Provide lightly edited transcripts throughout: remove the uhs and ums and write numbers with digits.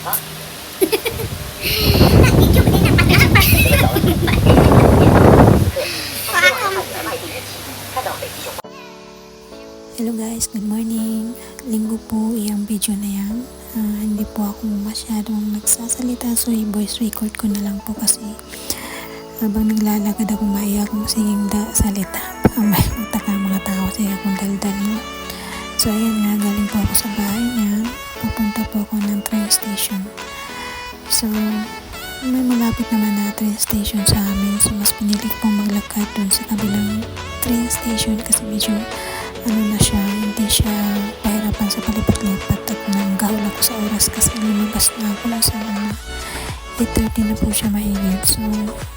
Hello guys, good morning. Linggo po yung video na yan. Hindi po ako masyadong nagsasalita, so i-voice record ko na lang po kasi habang naglalakad ako maiyak akong siging salita. May magtaka mga tao sa akong daldal mo. So ayan nga, galing po ako sa bahay niya. Pupunta po ako ng train station. So may malapit naman na train station sa amin. So mas pinili ko maglakad dun sa kabilang train station kasi medyo na siya, hindi siya pahirapan sa palipat-lipat at nanggahol ako sa oras kasi lumabas na ako sa 8:30 na po siya mahigit. So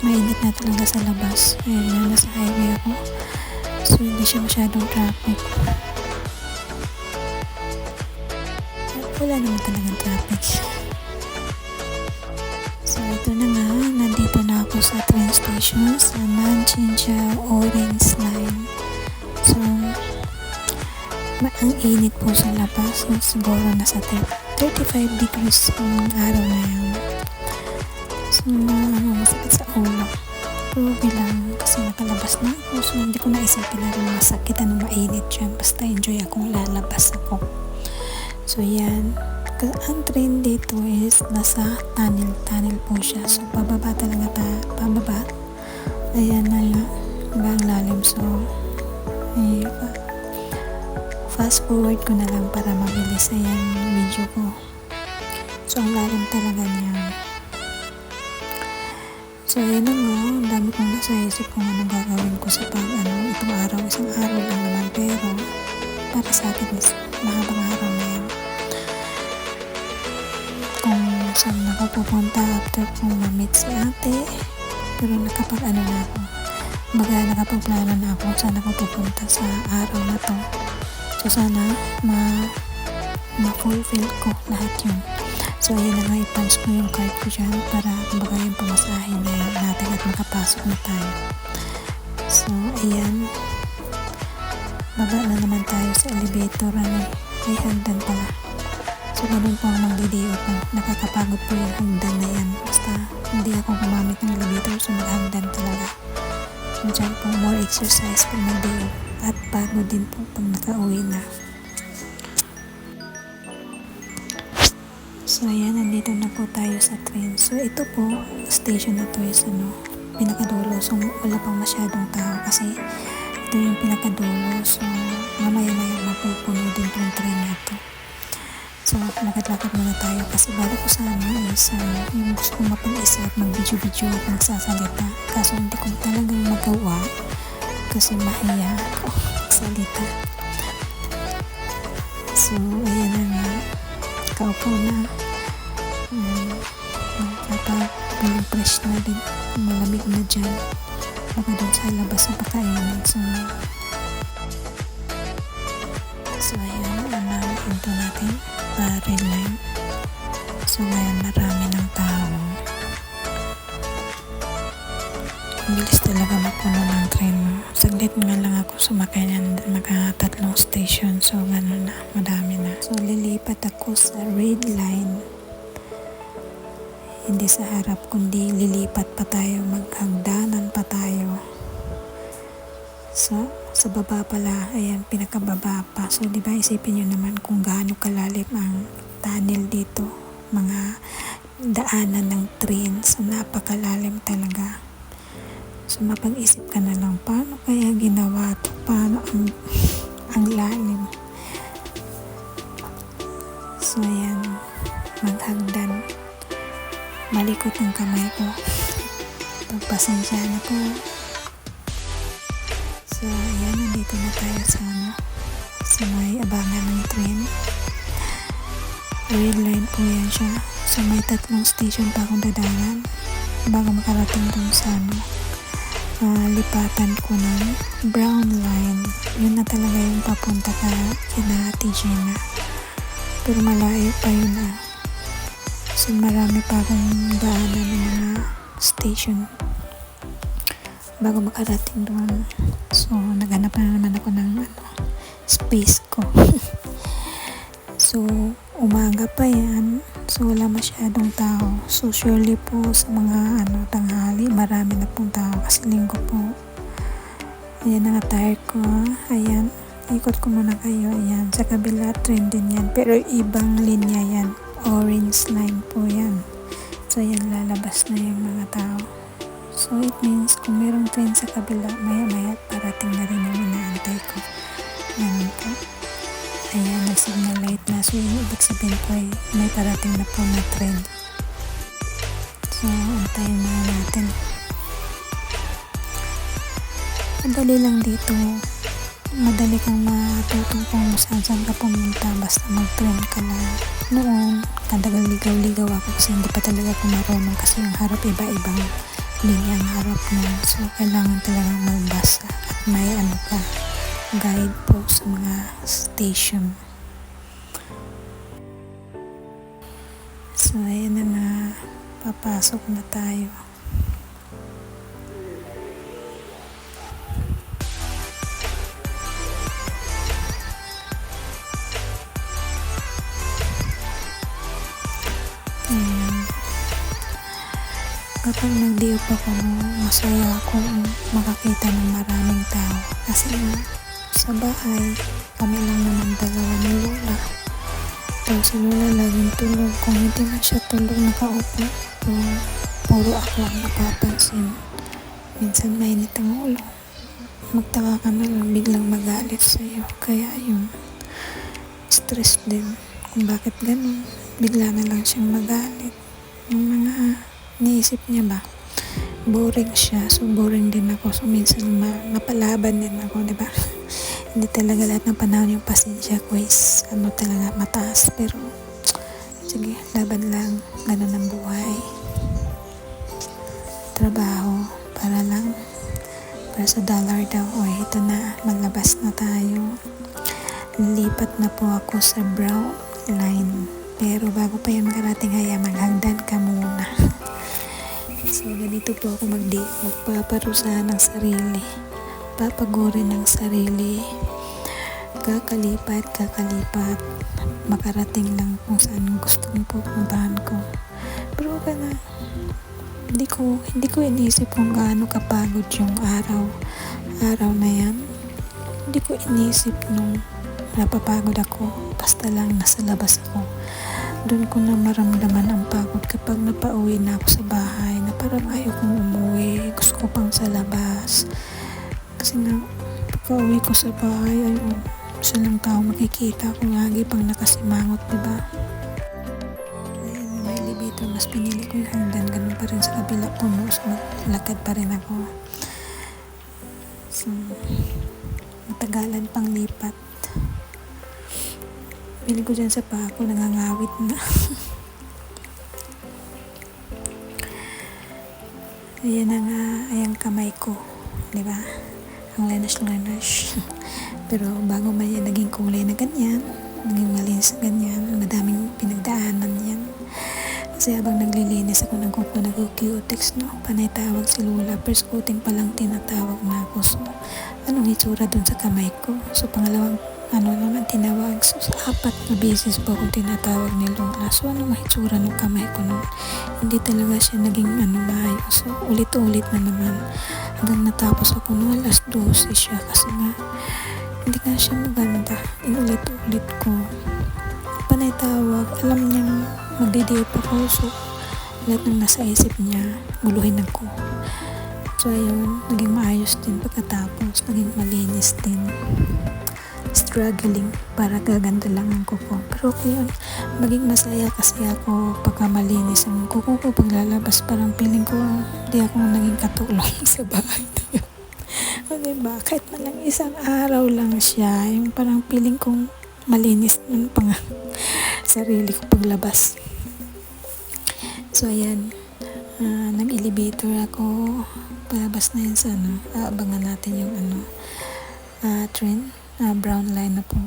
mainit na talaga sa labas. Ayan na, nasa highway ako. So hindi siya masyadong traffic. Wala naman talagang traffic. So ito na nga, nandito na ako sa train station sa Nanchinja Orange Line. So ang init po sa labas, siguro nasa 35 degrees ang araw na yan. So masakit sa ulo, pero bilang kasi nakalabas na ako, so hindi ko naisipin na rin masakit, mainit dyan, basta enjoy akong lalabas ako. So yan, ang train dito is nasa tunnel po siya, so pababa talaga pababa. Ayan na nga, hanggang lalim. So fast forward ko na lang para mabilis. Ayan video ko. So ang lalim talaga niya. So ayan na nga, ang dami kong nasa isip kung anong gagawin ko sa itong araw. Isang araw lang naman, pero para sa akin is mahabang araw na yan. Kung saan ako pupunta after kong ma-meet si ate, pero nakapag na ako. Nakapagplano na ako saan ako pupunta sa araw na to. So sana ma-fulfill ko lahat yun. So ayan na nga, i-punch ko yung card ko dyan para kumbaga yung pamasahin na natin at makapasok na tayo. So ayan, baba na naman tayo sa elevator. Ay hagdan pala. So ganun po ang magdidiot mo. Nakakapagod po yung hagdan na yan. Basta hindi ako gumamit ng elevator, so maghagdan talaga. So dyan po more exercise pag magdiot. At pagod din po pag nakauwi na. So ayan, nandito na po tayo sa train. So ito po, station na to is pinakadulo. So wala pang masyadong tao kasi ito yung pinakadulo. So mamaya mapupuno din tong train na to. So lakad-lakad muna tayo kasi bago ko sana is yung gusto kong mapag-isa at mag-video-video at magsasalita. Kaso hindi ko talagang magawa kasi mahiya ako salita. So ayan na nga, kaupo na, magpapabiling fresh na din, malamig na dyan, baka doon sa labas na pakainin. So ayan, ito natin red line. So ngayon marami ng tao, bilis talaga mapuno ng train mo. Saglit nga lang ako sumakay niyan, tatlong station. So gano'n na, madami na. So lilipat ako sa red line. Hindi sa harap, kundi lilipat pa tayo, maghagdanan pa tayo. So sa baba pala, ayan, pinakababa pa. So diba isipin nyo naman kung gaano kalalim ang tunnel dito. Mga daanan ng train. So napakalalim talaga. So mapag-isip ka na lang, paano kaya ginawa ito? Paano ang lalim? So ayan, maghagdan. Malikot ang kamay ko. Pagpasensyaan ako. So ayan, nandito na tayo sa may abangan ng train. Red line po yan siya. So may tatlong station pa akong dadalan bago makarating dun sa lipatan ko ng brown line. Yun na talaga yung papunta kina Ate Gina, pero malayo pa yun so marami pa akong daanan ng mga station bago makarating doon. So naghanap na naman ako ng space ko. So umaga pa yan, So wala masyadong tao. So surely po sa mga tanghali, marami na pong tao kasi linggo po. Ayan ang attire ko. Ayan. Ikot ko muna kayo. Ayan. Sa kabila, trend din yan. Pero ibang linya yan. Orange line po yan. So ayan, lalabas na yung mga tao. So it means kung merong trend sa kabila, maya-maya parating na rin yung inaantay ko. Ayan po. Ayan, nag-signal light na. So yung ibig sabihin po ay may parating na po na trend. So antayin na natin. Madali lang dito. Madali kang matutong kung saan ka pumunta basta mag-trend ka lang. Noon, kadagal ligaw-ligaw ako kasi hindi pa talaga ako marunong kasi yung harap iba-ibang linya ang harap niya. So, kailangan talagang magbasa at may ka, guide po sa mga station. So, ayan na nga, papasok na tayo. Kapag nag-diop ako, masaya ako makakita ng maraming tao. Kasi sa bahay, kami lang naman dalawa ni Lola. Tapos si Lola laging tulog. Kung hindi na siya tulog, nakaupo. So, puro ako ang napapansin. Minsan mainit ang ulo. Magtaka ka na lang, biglang magalit sa'yo. Kaya yun, stress din. Kung bakit ganun, bigla na lang siyang magalit. Yung mga naisip niya ba, boring siya, so boring din ako, so minsan mapalaban din ako, diba? Hindi talaga lahat ng panahon yung pasensya ko is talaga mataas, pero sige, laban lang, ganun ang buhay. Trabaho para sa dollar daw. O ito na, maglabas na tayo. Lipat na po ako sa brown line, pero bago pa yan makarating, maghagdan ka muna. So, ganito po ako magpaparusahan ng sarili. Papagurin ng sarili. Kakalipat. Makarating lang kung saan gusto kong pupuntahan ko. Pero hindi ko inisip kung gaano kapagod yung araw na yan. Hindi ko inisip nung napapagod ako. Basta lang nasa labas ako. Doon ko na maramdaman ang pagod kapag napauwi na ako sa bahay na parang ayokong umuwi, gusto ko pang sa labas kasi nga pagka-uwi ko sa bahay ayun, silang tao makikita ko lagi pang nakasimangot, diba? Ayun, may elevator, mas pinili ko yung hagdan, ganun pa rin sa kabila puno, so maglakad pa rin ako. So matagalan pang lipat. Pili ko dyan sa pako, nangangawit na. Ayan na nga, ayan kamay ko. Diba? Ang lanas-lanas. Pero bago man yan naging kulay na ganyan, naging malinis na ganyan, madaming pinagdaanan yan. Kasi habang naglilinis ako ng kuko, nag-cutex, no? Panay tawag si Lola. First coating pa lang tinatawag na ako. So, anong itsura dun sa kamay ko? So, pangalawang naman tinawag. So, sa 4 na beses po akong tinatawag ni Lola. So, anong itsura ng kamay ko nun? Hindi talaga siya naging maayos. So, ulit-ulit na naman. Hanggang natapos ako noon, alas 12 siya. Kasi nga, hindi nga siya maganda. Inulit-ulit ko. Panay tawag. Alam niyang magdi-diop ako. So, lahat ng nasa isip niya, guluhin ako. So, ayun, naging maayos din pagkatapos. Naging malinis din. Struggling para gaganda lang ang kuko. Pero okay yun. Maging masaya kasi ako pagka malinis ang kuko ko. Paglalabas parang feeling ko hindi ako naging katulong sa bahay. O diba? Kahit man lang isang araw lang siya. Yung parang feeling kong malinis yung sarili ko paglabas. So ayan. Nag-elevator ako. Palabas na yun sa aabangan natin yung trend. Brown line na po.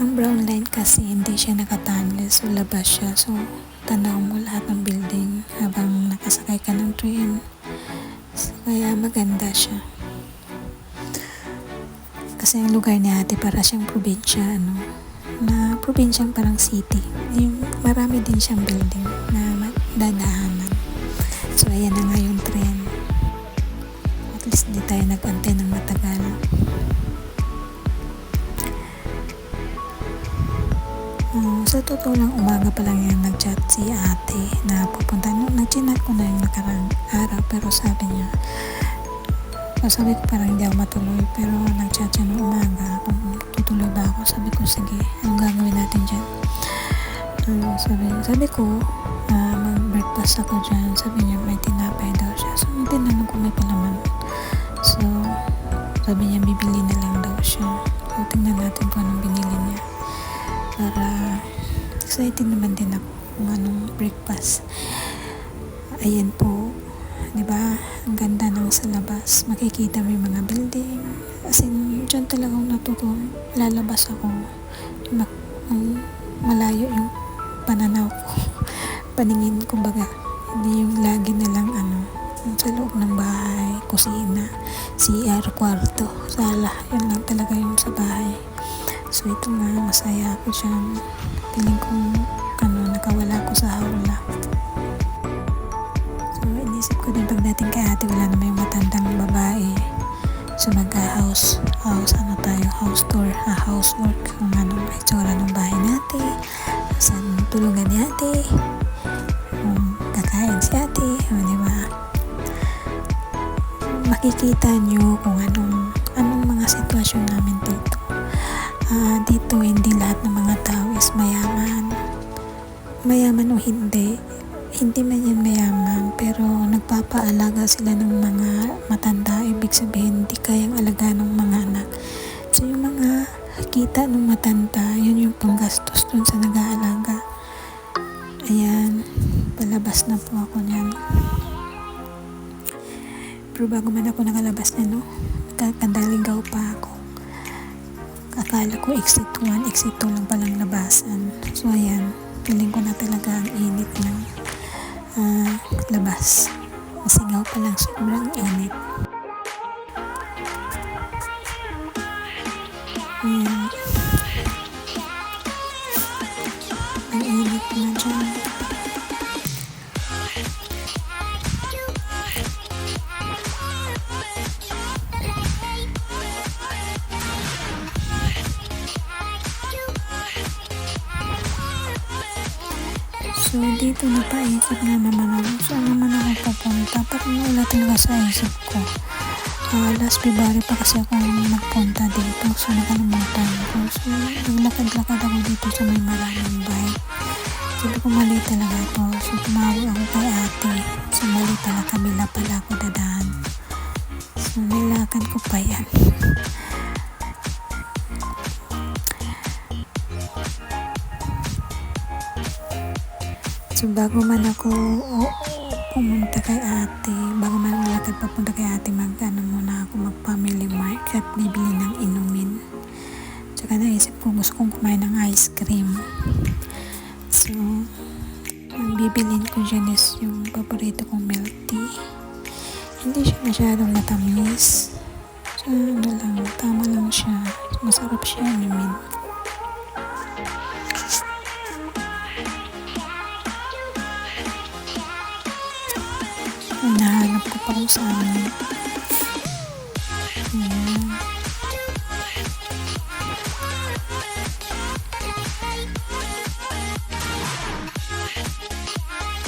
Ang brown line kasi hindi siya nakatunnel, so labas siya. So tanaw mo lahat ng building habang nakasakay ka ng train. So, kaya maganda siya. Kasi ang lugar ni ate para siyang probinsya, na probinsyang parang city. Yung marami din siyang building na dadahanan. So ayan na nga yung tren. At least di tayo nag-antay ng matagal. Sa totoo lang, umaga pa lang yan nag-chat si ate na pupunta. Nag-chinat ko na yung nakarang araw, pero sabi niya, sabi ko parang hindi ako matuloy, pero nag-chat siya ng umaga kung tutuloy ba ako. Sabi ko, sige, anong gagawin natin dyan? Sabi ko, mag-breakfast ako dyan. Sabi niya, may tinapay daw siya. So, tinanong ko may palaman. So, sabi niya, bibili na lang daw siya. So, tingnan natin kung anong binili niya. Para excited naman din ako kung anong breakfast. Ayan po, diba? Ang ganda ng sa labas. Makikita mo yung mga building. As in, dyan talaga ako natutong lalabas ako. Malayo yung pananaw ko. Paningin, kumbaga. Hindi yung lagi na lang sa loob ng bahay, kusina, CR, kwarto, sala. Yun lang talaga yung sa bahay. So ito nga, masaya ako dyan. Piling kong nakawala ko sa hawla. So inisip ko din pagdating kay ate, wala naman yung matandang babae. So house tour, housework, kung itsura ng bahay natin, saan tulungan ni ate, kakain si ate, diba? Makikita nyo kung anong mga sitwasyon namin dito. Dito hindi lahat ng mga tao is mayaman o hindi man yan mayaman, pero nagpapaalaga sila ng mga matanda. Ibig sabihin hindi kayang alagaan ng mga anak. So yung mga kita ng matanda, yun yung panggastos dun sa nag-aalaga. Ayan, palabas na po ako niyan. Pero bago man ako nakalabas na, kakandaligaw pa ako. Akala ko exit 1, exit 2 lang palang labasan. So ayan, feeling ko na talaga ang init ng labas. Masigaw pa lang, sobrang init. Ayan. Ang init na dyan. So, dito napaisip na naman ako. Saan naman ako pupunta? Parang wala talaga sa isip ko. Last February pa kasi ako magpunta dito. So, nakalimutan ko. So, naglakad-lakad ako dito sa may maraming bike. Sabi ko, mali talaga ito. So, tumawag ako kay ate. So, mali pala, kabila pala ako dadaan. So, nilakad ko pa yan. So, bago man ako pumunta kay ate, bago man lakad papunta kay ate, muna ako mag-family mart at bibili ng inumin. Tsaka naisip ko, gusto kong kumain ng ice cream. So, ang bibilin ko dyan is yung paborito kong milk tea. Hindi siya masyadong matamis. So, tama lang siya. Masarap siya inumin. Nahanap ko pa kung saan. Ayan.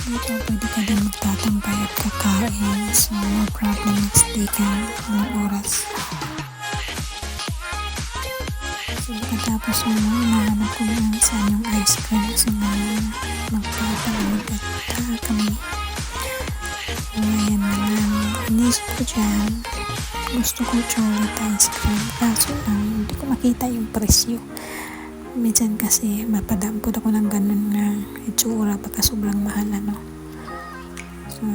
Dito pwede ka din magtatampay at kakain. So no problem, stay ka ng oras. So pagkatapos nahanap ko lang saan yung ice cream. So magpapalamig at kami. Ayan naman, inisip ko dyan, gusto ko chocolate ice cream, kaso lang hindi ko makita yung presyo. Minsan kasi mapadampot ako ng ganun na itsura pagka sobrang mahal So,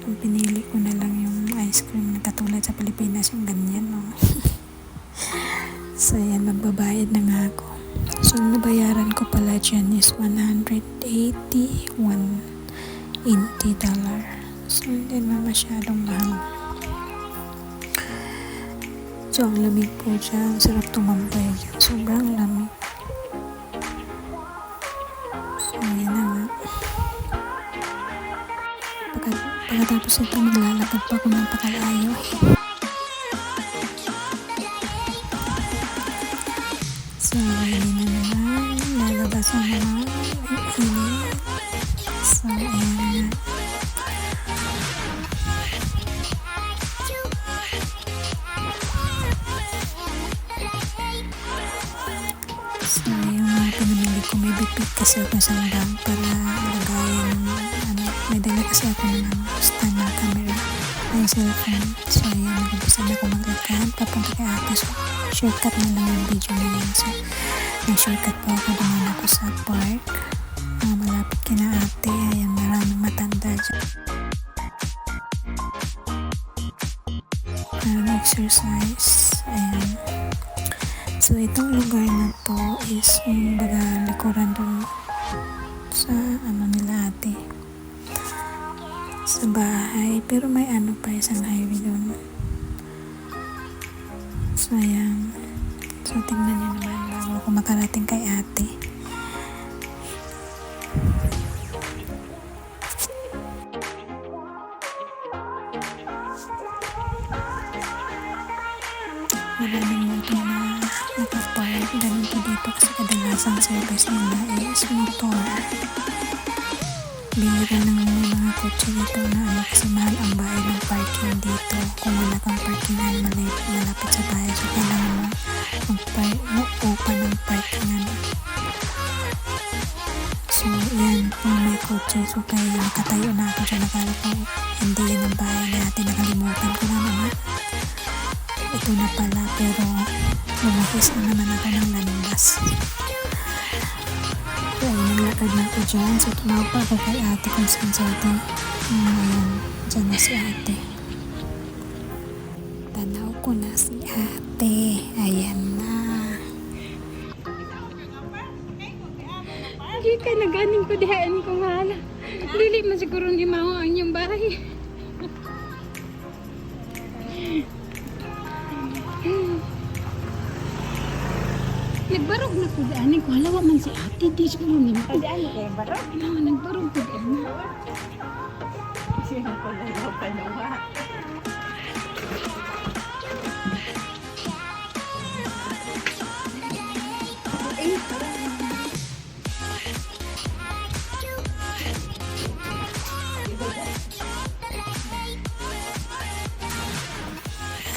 ang pinili ko na lang yung ice cream na katulad sa Pilipinas, yung ganyan So ayan, magbabayad na nga ako. So nabayaran ko pala dyan is $180. So hindi naman masyadong mahal. So ang lamig po dyan, sarap tumampay dyan. sobrang lamig. So yan na nga. Pagkatapos ito, maglalakad pa ako ng pakalayo. So hindi na naman lalabas ang mga init. So ayan na. So yung mga pinamili ko, may bitbit kasi ako sa bag para lagayan may dala kasi ako ng stand ng camera ay cellphone. So ayan, nag-umpisa na ako maglakad papunta kay ate. So shortcut na lang yung video na yan. So nag-shortcut po ako, dumaan ako sa park malapit kina ate. Ayan, maraming matanda dyan. Exercise. Ayan. So itong lugar na to is yung baga likuran doon sa nila ate, sa bahay, pero may pa isang highway doon. So ayan, so tingnan nyo naman bago ako makarating kay ate. Maraming motor na nakapark. Ganito dito kasi kadalasang service nila is motor. Bihira ng mga kotse dito na kasi mahal ang bayad ng parking dito. Kung wala kang parkingan malapit sa bahay, so kailangan mo open ng parkingan. So yan, kung may kotse, so kaya nakatayo na ako dyan. Nakala ko hindi yan ang bahay natin, nakalimutan ko na naman. Ito na pala, pero lumahis na naman ako ng landas. So ayun, naglakad na ako dyan. So tumawag pa ako kay ate kung saan sa ate. Ayan, dyan na si ate. Tanaw ko na si ate. Ayan na. Hindi ka naganing ko dihaan ko nga na. Dili man siguro hindi mao ang inyong bahay. Nagbarog na ko daan ko. Halawa man si ate. Di siguro ni mo. Daan kayo barok? Oo, nagbarog ko daan. Siya ko lang pa nawa.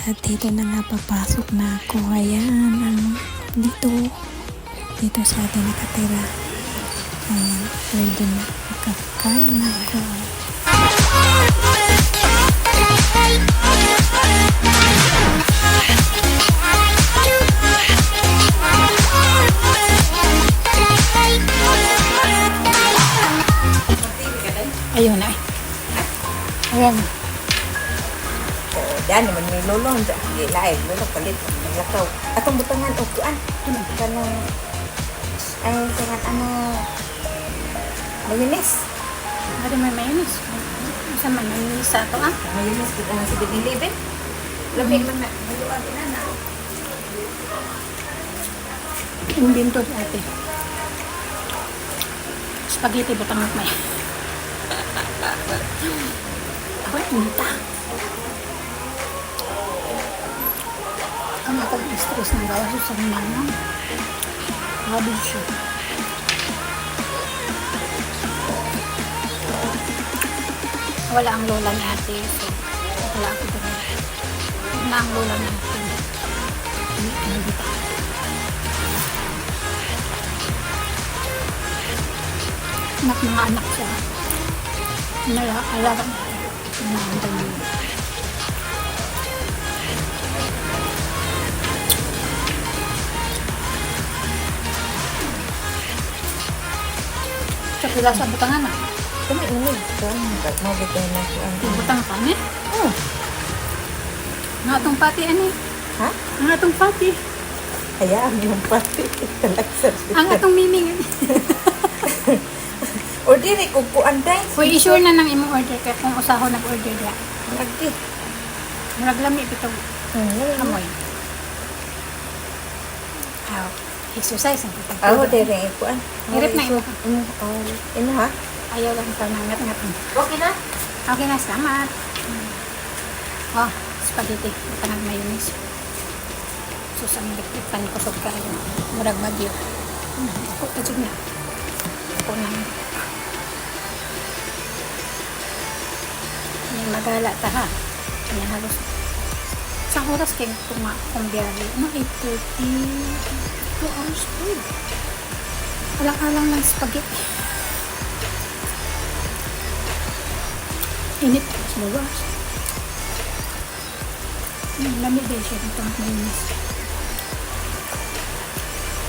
At dito na nga papasok na ako. Ayan, dito sa atin nakatira. Ayan, pwede na makakain na ako. Ayun na. Ayan. Yan naman may lulong. Lain, lulong palit. Naglakaw. Atong butangan o kuan. Kanang ay kanang mayonnaise. Ada may mayonnaise. Isa man mayonnaise sa ito Mayonnaise kita na sa 7-Eleven. Lamig man na. Maluwag na na. Imbento si ate. Spaghetti butang at may. Ako inita. Ang nakag-stress ng gawa sa nanang. Grabe siya. Wala ang lola ni ate. So, wala ako doon. Wala ang lola ni ate. Nagita. Mga anak siya. Alagang inaantay niya. Sa pila sa butangan na. Kami inig ka. Mabigay na ko ang Butang pa ni? Oh. Nga itong pati ani? Ha? Nga itong pati. Hayaan yung pati. Talagsan. Ang itong miming. O dili kung kuan day. Uy, i-sure na nang imong order kaya kung usaho nag-order niya. Lagi. Murag lami ito. Amoy. exercise ang Oo, pagtagpuan. dire kuan. Hirap na yun. Ino ha? Ayaw lang pa nangat-ngat. Okay na? Okay na, salamat. Oh, spaghetti. Tanag mayonnaise. Susang liklipan ko sa kayo. Murag bagyo. Ako pa dyan na. Ako na. Yan, magala ta ha. Yan, halos. Isang oras kayo kung biyari. Ano, 8:30. 2 hours food. Alang-alang ng spaghetti. Init sa labas. Lamig din siya dito ang mayonnaise.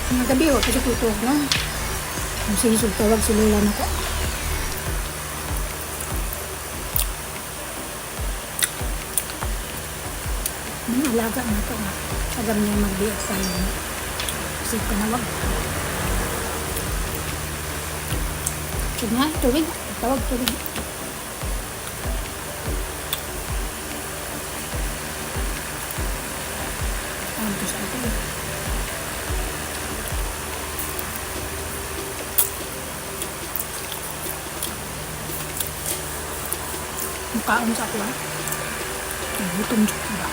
Ang gabi, huwag kasi tutog lang. Ang sisog tawag si Lola na ko. Mga alaga na ito. Alam niya mag-BF tayo. Kasi panawag. Sige nga, tubig. Tawag tubig. Ang gusto ko tubig. Mukhaon sa ako ha. Gutom siya ba?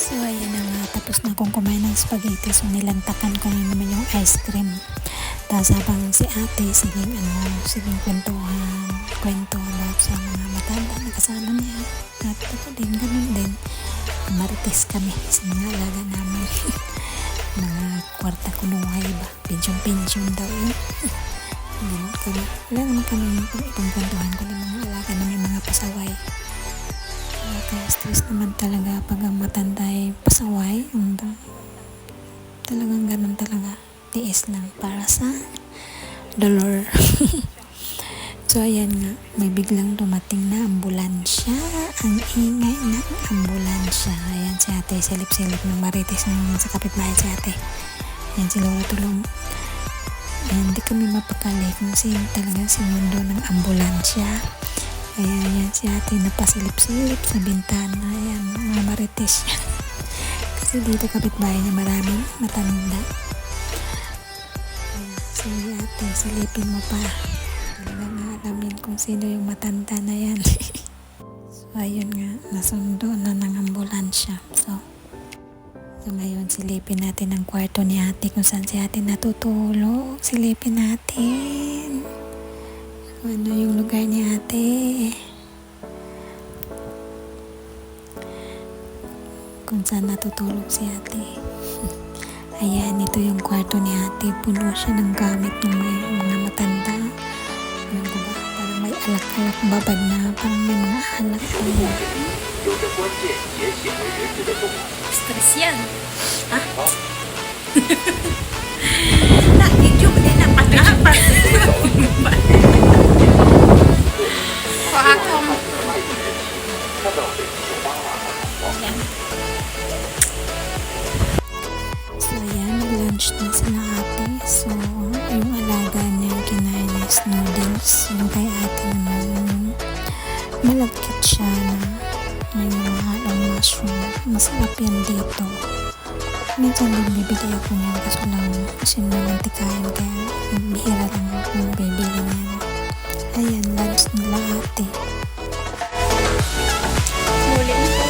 So ayan na nga, tapos na akong kumain ng spaghetti, so nilantakan ko na naman yung ice cream. Tapos habang si ate, siging kwentuhan, kwento about sa mga matanda na kasama niya. At ako din, ganun din. Marites kami sa mga alaga namin. Mga kwarta kunuhay ba? Pension daw yun. Ganun kami. Wala naman kami itong kwentuhan ko ng mga alaga na may mga pasaway. Stress naman talaga pag ang matanda ay pasaway. Talagang ganun talaga. Tiis lang para sa dolor. So ayan nga, may biglang dumating na ambulansya. Ang ingay ng ambulansya. Ayan si ate, silip-silip ng marites ng sa kapitbahay si ate. Ayan si Lola Tulong. Ayan, hindi kami mapakali kung sino talaga sinundo ng ambulansya. Ayan si ate napasilip-silip sa bintana. Ayan, mga marites siya. Kasi dito kapitbahay niya maraming matanda. Ayan, si ate, silipin mo pa. Talagang alamin kung sino yung matanda na yan. So ayun nga, nasundo na ng ambulansya. So ngayon silipin natin ang kwarto ni ate kung saan si ate natutulog. Silipin natin. Ano yung lugar ni ate? Kung saan natutulog si ate. Ayan, ito yung kwarto ni ate. Puno siya ng gamit ng mga matanda. Ayan ko ba? Parang may alak-alak babad na. Parang may mga alak. Ayan. Stress yan. Ha? Video mo din ang pag-aapat. O akong. Yan. So ayan, nag-lunch na sila ate. So yung alaga niya kinain is noodles. Yung kay ate naman malagkit siya na may mga halong mushroom. Masarap yan dito. Minsan din bibili ako niyan kasi mamantikain kaya bihira lang ako bibili niyan. Ayan, lunch nila ate. Muli na po.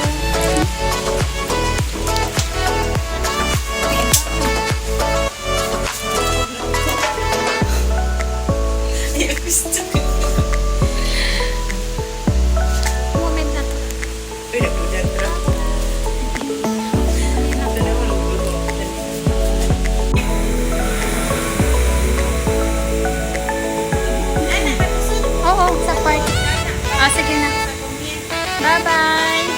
Moment na to. Oo, sa park. Ah, sige na. Bye-bye.